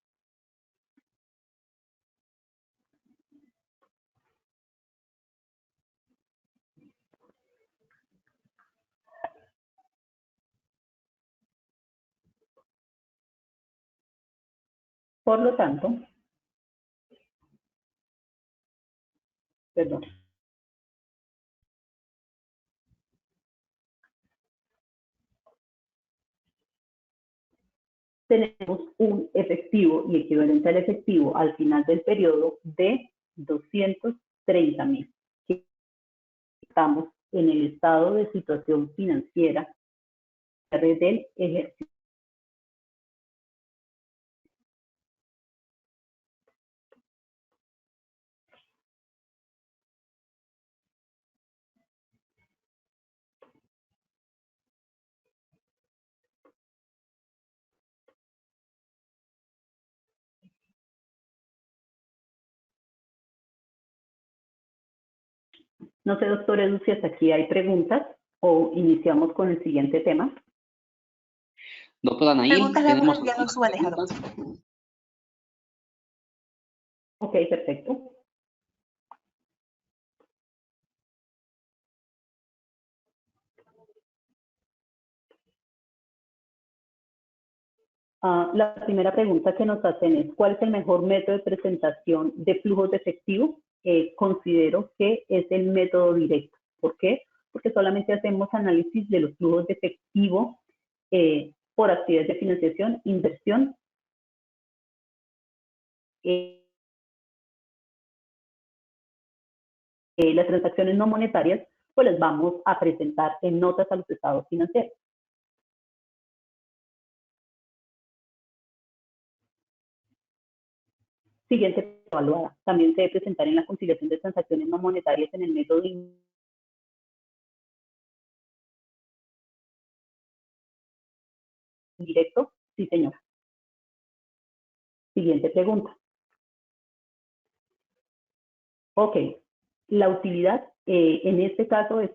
Por lo tanto, perdón. Tenemos un efectivo y equivalente al efectivo al final del periodo de 230.000. Estamos en el estado de situación financiera del ejercicio. No sé, doctor Edu, si hasta aquí hay preguntas o iniciamos con el siguiente tema. Doctora Nail, tenemos algunas preguntas. Ok, perfecto. La primera pregunta que nos hacen es, ¿cuál es el mejor método de presentación de flujos de efectivo? Considero que es el método directo. ¿Por qué? Porque solamente hacemos análisis de los flujos de efectivo por actividades de financiación, inversión. Las transacciones no monetarias, pues las vamos a presentar en notas a los estados financieros. Siguiente evaluada. También se debe presentar en la conciliación de transacciones no monetarias en el método indirecto. Sí, señora. Siguiente pregunta. Ok. La utilidad en este caso es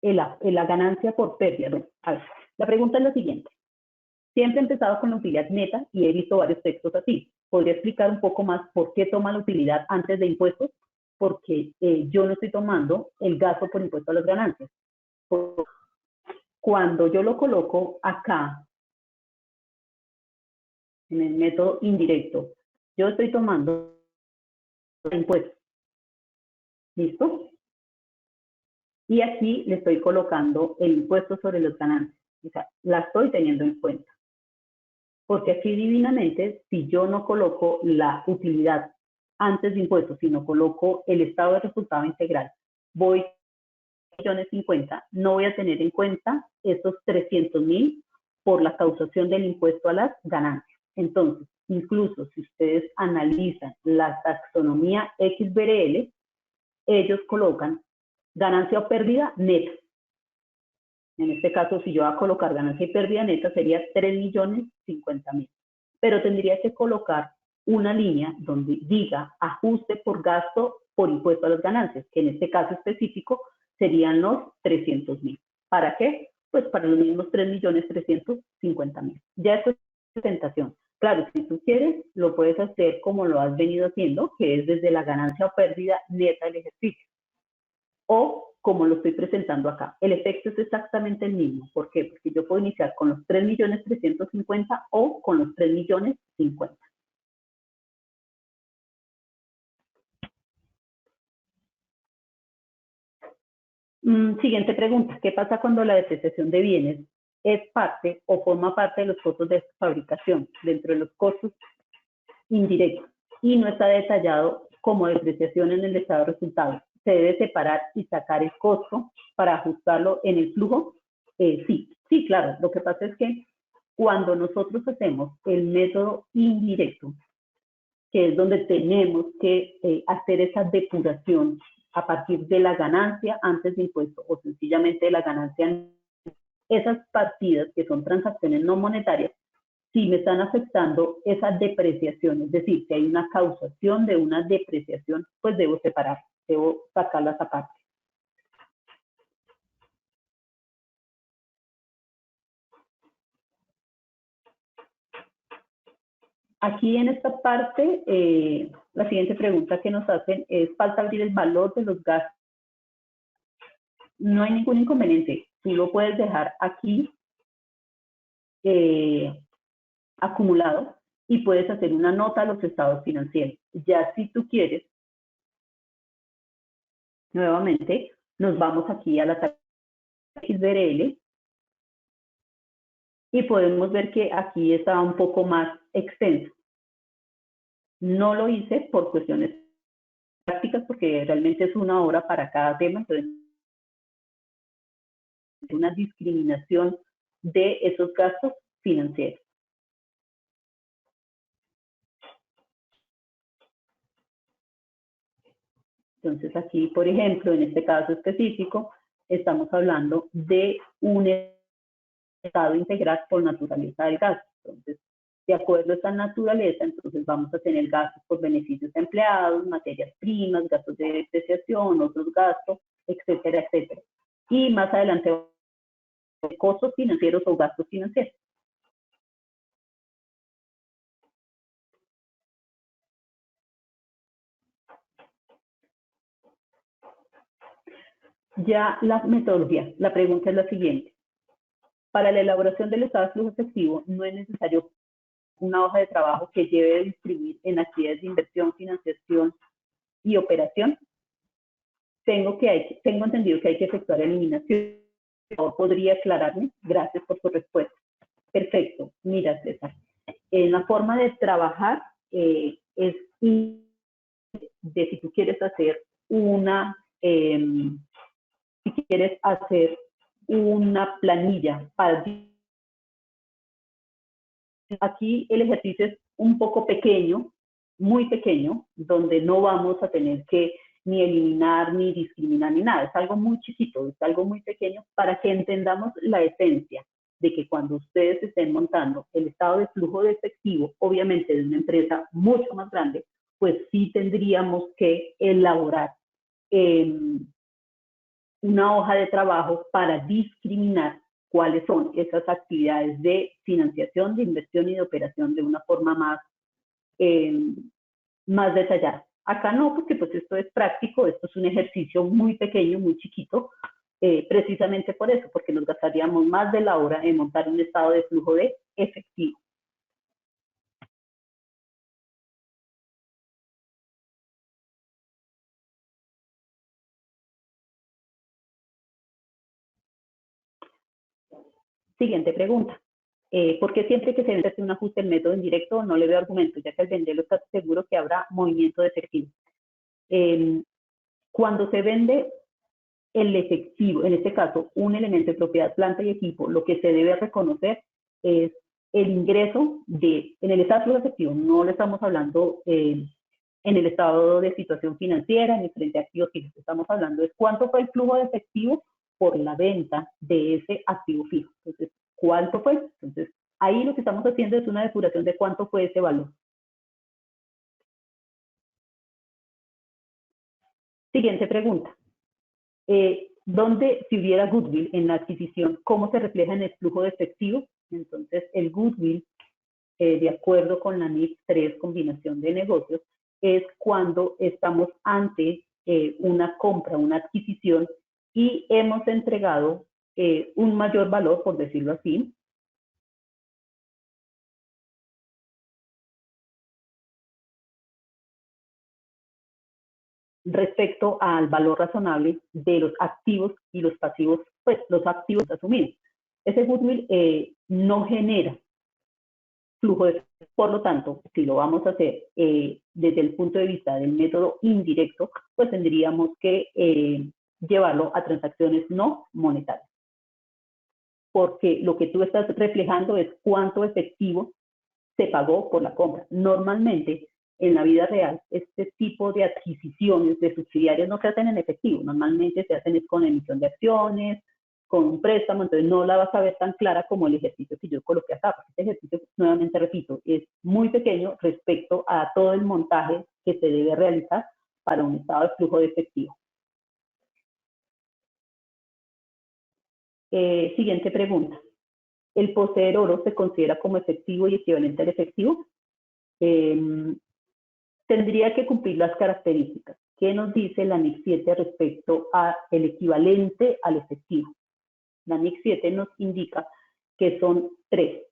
la ganancia por pérdida. Bueno, a ver, la pregunta es la siguiente. Siempre he empezado con la utilidad neta y he visto varios textos así. ¿Podría explicar un poco más por qué toma la utilidad antes de impuestos? porque yo no estoy tomando el gasto por impuesto a las ganancias. Cuando yo lo coloco acá, en el método indirecto, yo estoy tomando el impuesto. ¿Listo? Y aquí le estoy colocando el impuesto sobre las ganancias. O sea, la estoy teniendo en cuenta. Porque aquí divinamente, si yo no coloco la utilidad antes de impuestos, sino coloco el estado de resultado integral, voy a $1.050.000, no voy a tener en cuenta esos 300.000 por la causación del impuesto a las ganancias. Entonces, incluso si ustedes analizan la taxonomía XBRL, ellos colocan ganancia o pérdida neta. En este caso, si yo voy a colocar ganancia y pérdida neta, sería 3.050.000. Pero tendría que colocar una línea donde diga ajuste por gasto por impuesto a las ganancias, que en este caso específico serían los 300.000. ¿Para qué? Pues para los mismos 3.350.000. Ya esto es presentación. Claro, si tú quieres, lo puedes hacer como lo has venido haciendo, que es desde la ganancia o pérdida neta del ejercicio. O como lo estoy presentando acá. El efecto es exactamente el mismo. ¿Por qué? Porque yo puedo iniciar con los 3.350.000 o con los 3.050.000. Siguiente pregunta. ¿Qué pasa cuando la depreciación de bienes es parte o forma parte de los costos de fabricación, dentro de los costos indirectos, y no está detallado como depreciación en el estado de resultados? ¿Se debe separar y sacar el costo para ajustarlo en el flujo? Sí, claro. Lo que pasa es que cuando nosotros hacemos el método indirecto, que es donde tenemos que hacer esa depuración a partir de la ganancia antes de impuesto o sencillamente de la ganancia, esas partidas que son transacciones no monetarias, si me están afectando esa depreciación, es decir, si hay una causación de una depreciación, pues debo separar, debo sacarlas aparte. Aquí en esta parte, la siguiente pregunta que nos hacen es, ¿falta abrir el valor de los gastos? No hay ningún inconveniente. Tú lo puedes dejar aquí acumulado y puedes hacer una nota a los estados financieros. Ya si tú quieres, nuevamente, nos vamos aquí a la tabla XBRL y podemos ver que aquí está un poco más extenso. No lo hice por cuestiones prácticas porque realmente es una hora para cada tema, entonces una discriminación de esos gastos financieros. Entonces aquí, por ejemplo, en este caso específico, estamos hablando de un estado integral por naturaleza del gasto. Entonces, de acuerdo a esta naturaleza, entonces vamos a tener gastos por beneficios de empleados, materias primas, gastos de depreciación, otros gastos, etcétera, etcétera. Y más adelante, costos financieros o gastos financieros. Ya la metodología, la pregunta es la siguiente. Para la elaboración del estado de flujo efectivo no es necesario una hoja de trabajo que lleve a distribuir en actividades de inversión, financiación y operación. Tengo entendido que hay que efectuar eliminación. ¿Podría aclararme? Gracias por su respuesta. Perfecto. Mira, César, la forma de trabajar es de si tú quieres hacer una planilla para... Aquí el ejercicio es un poco pequeño, muy pequeño, donde no vamos a tener que ni eliminar, ni discriminar, ni nada. Es algo muy chiquito, es algo muy pequeño para que entendamos la esencia de que cuando ustedes estén montando el estado de flujo de efectivo, obviamente de una empresa mucho más grande, pues sí tendríamos que elaborar una hoja de trabajo para discriminar cuáles son esas actividades de financiación, de inversión y de operación de una forma más detallada. Acá no, porque pues esto es práctico, esto es un ejercicio muy pequeño, muy chiquito, precisamente por eso, porque nos gastaríamos más de la hora en montar un estado de flujo de efectivo. Siguiente pregunta. ¿Por qué siempre que se vende un ajuste el método indirecto no le veo argumento, ya que al venderlo está seguro que habrá movimiento de efectivo? Cuando se vende el efectivo, en este caso, un elemento de propiedad, planta y equipo, lo que se debe reconocer es el ingreso en el estado de efectivo, no le estamos hablando en el estado de situación financiera, ni frente a activos fijos, estamos hablando de cuánto fue el flujo de efectivo por la venta de ese activo fijo. Entonces, ¿cuánto fue? Entonces, ahí lo que estamos haciendo es una depuración de cuánto fue ese valor. Siguiente pregunta. ¿Dónde, si hubiera goodwill en la adquisición, cómo se refleja en el flujo de efectivo? Entonces, el goodwill, de acuerdo con la NIF 3, combinación de negocios, es cuando estamos ante una compra, una adquisición, y hemos entregado un mayor valor, por decirlo así, respecto al valor razonable de los activos y los pasivos, pues los activos asumidos. Ese goodwill no genera flujo de efectivo. Por lo tanto, si lo vamos a hacer desde el punto de vista del método indirecto, pues tendríamos que llevarlo a transacciones no monetarias. Porque lo que tú estás reflejando es cuánto efectivo se pagó por la compra. Normalmente, en la vida real, este tipo de adquisiciones de subsidiarios no se hacen en efectivo. Normalmente se hacen con emisión de acciones, con un préstamo, entonces no la vas a ver tan clara como el ejercicio que yo coloqué acá, porque este ejercicio, nuevamente repito, es muy pequeño respecto a todo el montaje que se debe realizar para un estado de flujo de efectivo. Siguiente pregunta. ¿El poseer oro se considera como efectivo y equivalente al efectivo? Tendría que cumplir las características. ¿Qué nos dice la NIC 7 respecto al equivalente al efectivo? La NIC 7 nos indica que son 3.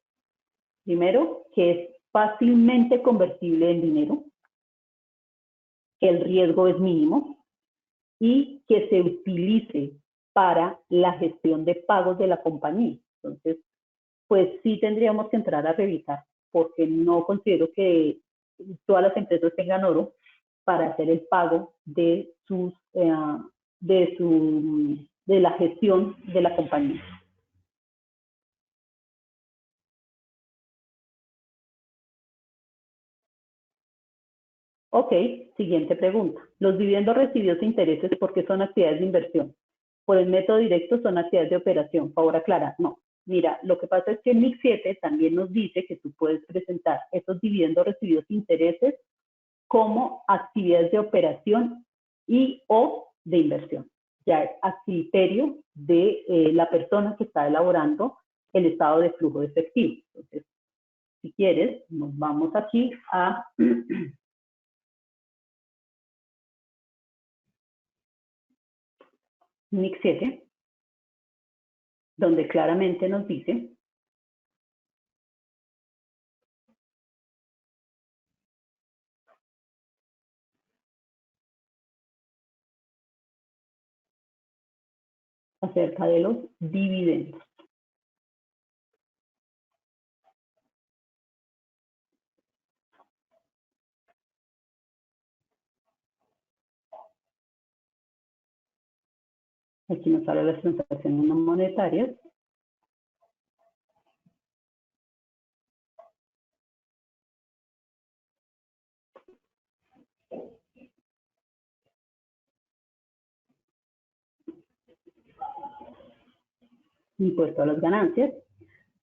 Primero, que es fácilmente convertible en dinero, que el riesgo es mínimo y que se utilice para la gestión de pagos de la compañía. Entonces, pues sí tendríamos que entrar a revisar, porque no considero que todas las empresas tengan oro para hacer el pago de la gestión de la compañía. Ok, siguiente pregunta. Los dividendos recibidos e intereses, ¿por qué son actividades de inversión? Por el método directo son actividades de operación. Favor aclarar. No. Mira, lo que pasa es que el NIC 7 también nos dice que tú puedes presentar esos dividendos recibidos e intereses como actividades de operación y o de inversión. Ya es a criterio de la persona que está elaborando el estado de flujo de efectivo. Entonces, si quieres, nos vamos aquí a NIC 7, donde claramente nos dice acerca de los dividendos. Aquí nos sale las transacciones no monetarias. Impuesto a las ganancias.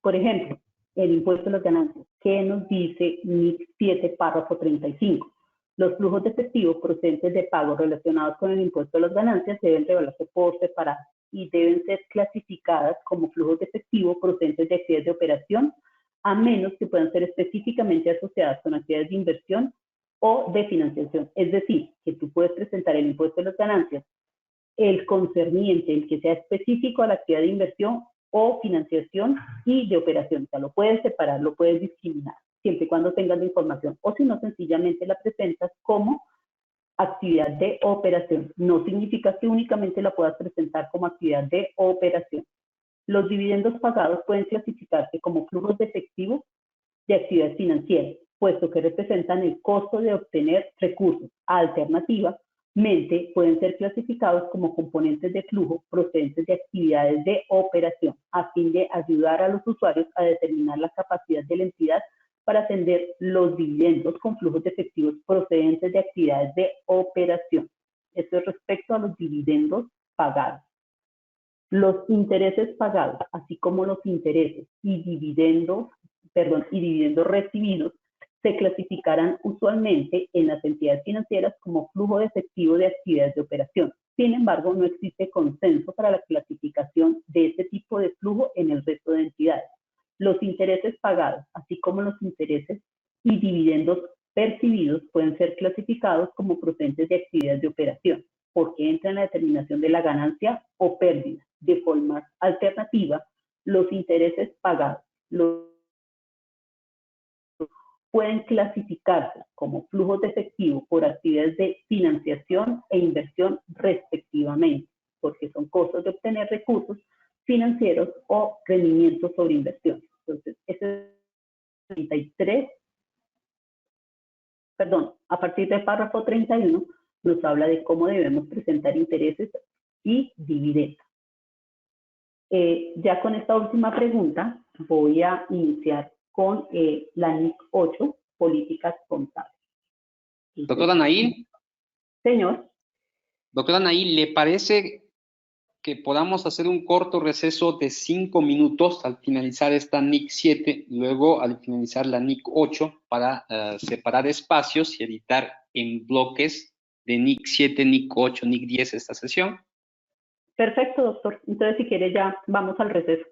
Por ejemplo, el impuesto a las ganancias. ¿Qué nos dice NIC 7, párrafo 35? Los flujos de efectivo procedentes de pago relacionados con el impuesto a las ganancias deben revelarse por separado y deben ser clasificadas como flujos de efectivo procedentes de actividades de operación, a menos que puedan ser específicamente asociadas con actividades de inversión o de financiación. Es decir, que tú puedes presentar el impuesto de las ganancias, el concerniente, el que sea específico a la actividad de inversión o financiación y de operación. O sea, lo puedes separar, lo puedes discriminar, siempre y cuando tengas la información. O si no, sencillamente la presentas como actividad de operación. No significa que únicamente la puedas presentar como actividad de operación. Los dividendos pagados pueden clasificarse como flujos de efectivo de actividades financieras, puesto que representan el costo de obtener recursos. Alternativamente, pueden ser clasificados como componentes de flujo procedentes de actividades de operación, a fin de ayudar a los usuarios a determinar la capacidad de la entidad para atender los dividendos con flujos de efectivos procedentes de actividades de operación. Esto es respecto a los dividendos pagados. Los intereses pagados, así como los intereses y dividendos recibidos, se clasificarán usualmente en las entidades financieras como flujo de efectivo de actividades de operación. Sin embargo, no existe consenso para la clasificación de este tipo de flujo en el resto de entidades. Los intereses pagados, así como los intereses y dividendos percibidos, pueden ser clasificados como procedentes de actividades de operación, porque entra en la determinación de la ganancia o pérdida. De forma alternativa, los intereses pagados pueden clasificarse como flujos de efectivo por actividades de financiación e inversión respectivamente, porque son costos de obtener recursos financieros o rendimientos sobre inversión. Entonces, ese es 33, a partir del párrafo 31 nos habla de cómo debemos presentar intereses y dividendos. Ya con esta última pregunta voy a iniciar con la NIC 8, Políticas Contables. Doctora Nail. Señor. Doctora Nail, ¿le parece que podamos hacer un corto receso de 5 minutos al finalizar esta NIC 7, luego al finalizar la NIC 8 para separar espacios y editar en bloques de NIC 7, NIC 8, NIC 10 esta sesión? Perfecto, doctor. Entonces, si quiere, ya vamos al receso.